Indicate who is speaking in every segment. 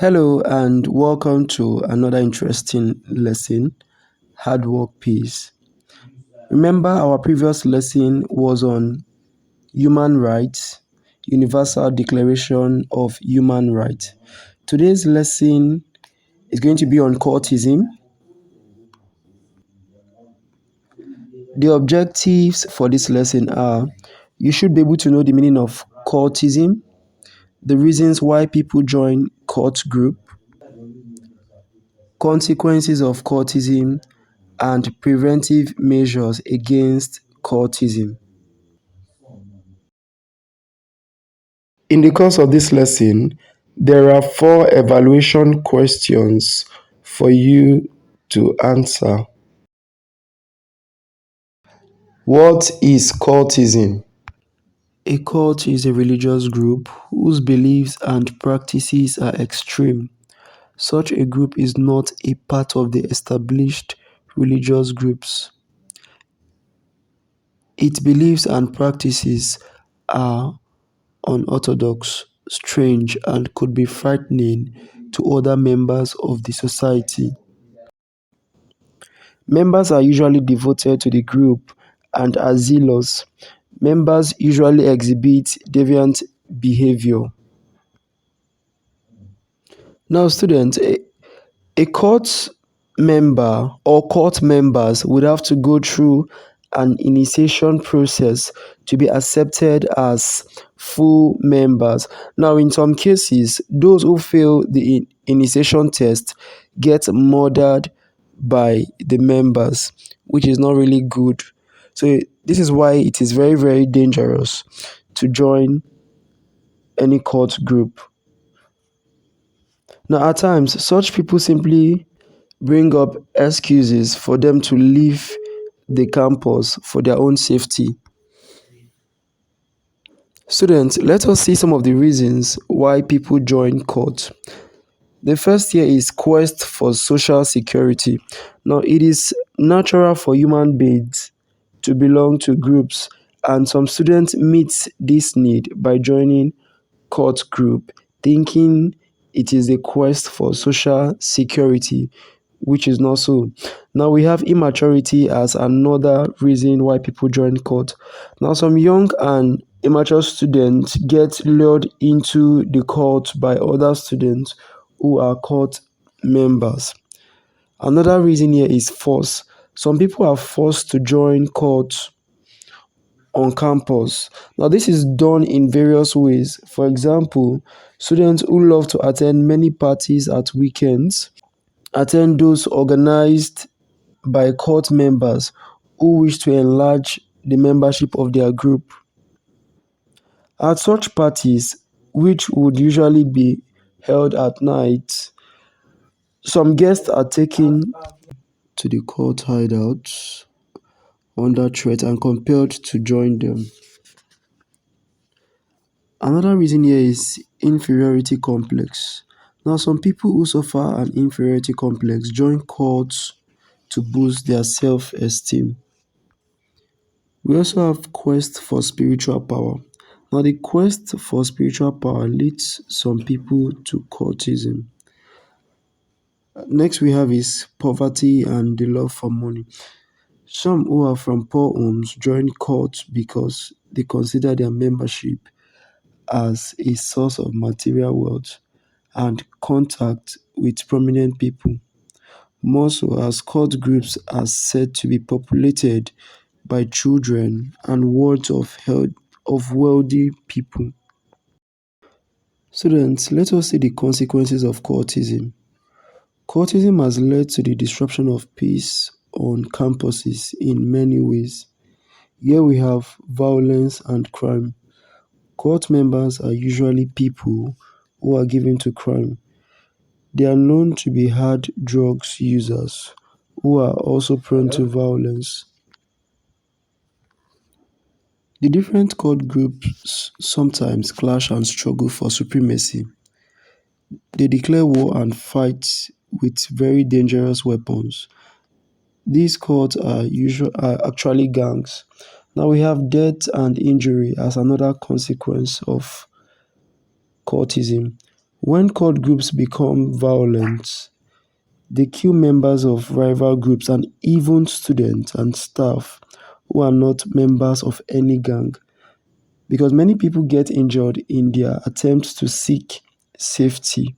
Speaker 1: Hello and welcome to another interesting lesson, Hard Work Peace. Remember, our previous lesson was on human rights, Universal Declaration of Human Rights. Today's lesson is going to be on cultism. The objectives for this lesson are you should be able to know the meaning of cultism, the reasons why people join cult group, consequences of cultism, and preventive measures against cultism. In the course of this lesson, there are four evaluation questions for you to answer. What is cultism? A cult is a religious group whose beliefs and practices are extreme. Such a group is not a part of the established religious groups. Its beliefs and practices are unorthodox, strange, and could be frightening to other members of the society. Members are usually devoted to the group and are zealous. Members usually exhibit deviant behavior. Now, students, a court member or court members would have to go through an initiation process to be accepted as full members. Now, in some cases, those who fail the initiation test get murdered by the members, which is not really good. So, this is why it is very, very dangerous to join any court group. Now, at times, such people simply bring up excuses for them to leave the campus for their own safety. Students, let us see some of the reasons why people join cult. The first here is quest for social security. Now, it is natural for human beings to belong to groups, and some students meet this need by joining cult group, thinking it is a quest for social security, which is not so. Now we have immaturity as another reason why people join cult. Now some young and immature students get lured into the cult by other students who are cult members. Another reason here is force. Some people are forced to join cults on campus. Now, this is done in various ways. For example, students who love to attend many parties at weekends attend those organized by cult members who wish to enlarge the membership of their group. At such parties, which would usually be held at night, some guests are taken to the cult hideouts under threat and compelled to join them. Another reason here is inferiority complex. Now, some people who suffer an inferiority complex join cults to boost their self-esteem. We also have quest for spiritual power. Now, the quest for spiritual power leads some people to cultism. Next, we have is poverty and the love for money. Some who are from poor homes join cults because they consider their membership as a source of material wealth and contact with prominent people. More so as cult groups are said to be populated by children and wards of wealthy people. Students, let us see the consequences of cultism. Cultism has led to the disruption of peace on campuses in many ways. Here we have violence and crime. Cult members are usually people who are given to crime. They are known to be hard drugs users who are also prone to violence. The different cult groups sometimes clash and struggle for supremacy. They declare war and fight with very dangerous weapons. These cults are actually gangs. Now we have death and injury as another consequence of cultism. When cult groups become violent, they kill members of rival groups and even students and staff who are not members of any gang, because many people get injured in their attempts to seek safety.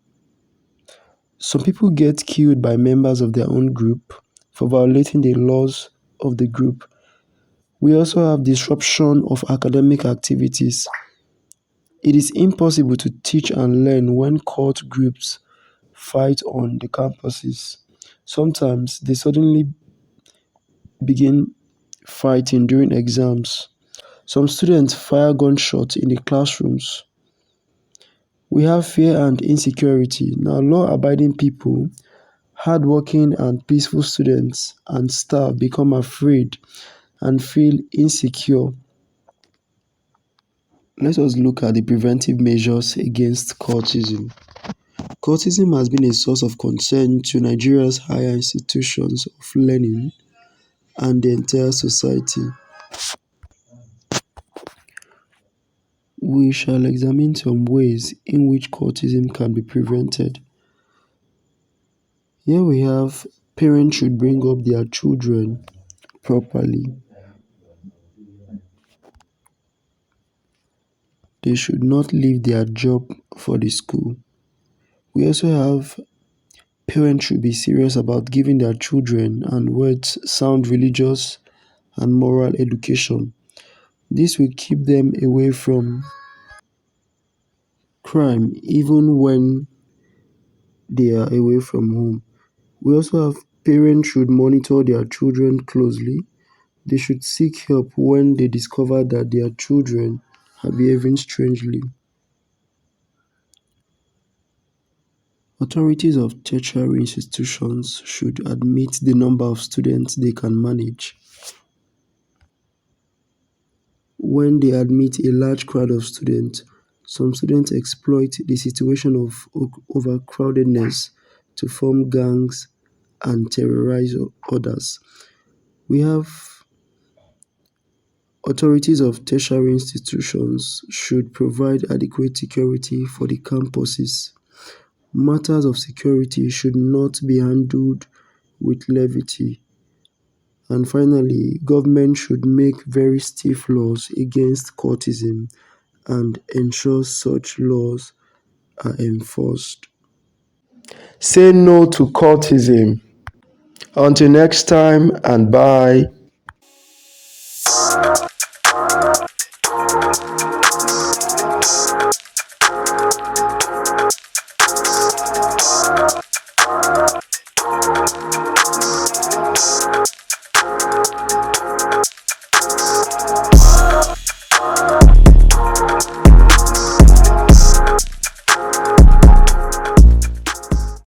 Speaker 1: Some people get killed by members of their own group for violating the laws of the group. We also have disruption of academic activities. It is impossible to teach and learn when cult groups fight on the campuses. Sometimes they suddenly begin fighting during exams. Some students fire gunshots in the classrooms. We have fear and insecurity. Now, law abiding people, hardworking and peaceful students and staff become afraid and feel insecure. Let us look at the preventive measures against cultism. Cultism has been a source of concern to Nigeria's higher institutions of learning and the entire society. We shall examine some ways in which cultism can be prevented. Here we have parents should bring up their children properly. They should not leave their job for the school. We also have parents should be serious about giving their children and words sound religious and moral education. This will keep them away from crime even when they are away from home. We also have parents should monitor their children closely. They should seek help when they discover that their children are behaving strangely. Authorities of tertiary institutions should admit the number of students they can manage. When they admit a large crowd of students, some students exploit the situation of overcrowdedness to form gangs and terrorize others. We have authorities of tertiary institutions should provide adequate security for the campuses. Matters of security should not be handled with levity. And finally, government should make very stiff laws against cultism and ensure such laws are enforced. Say no to cultism. Until next time, and bye.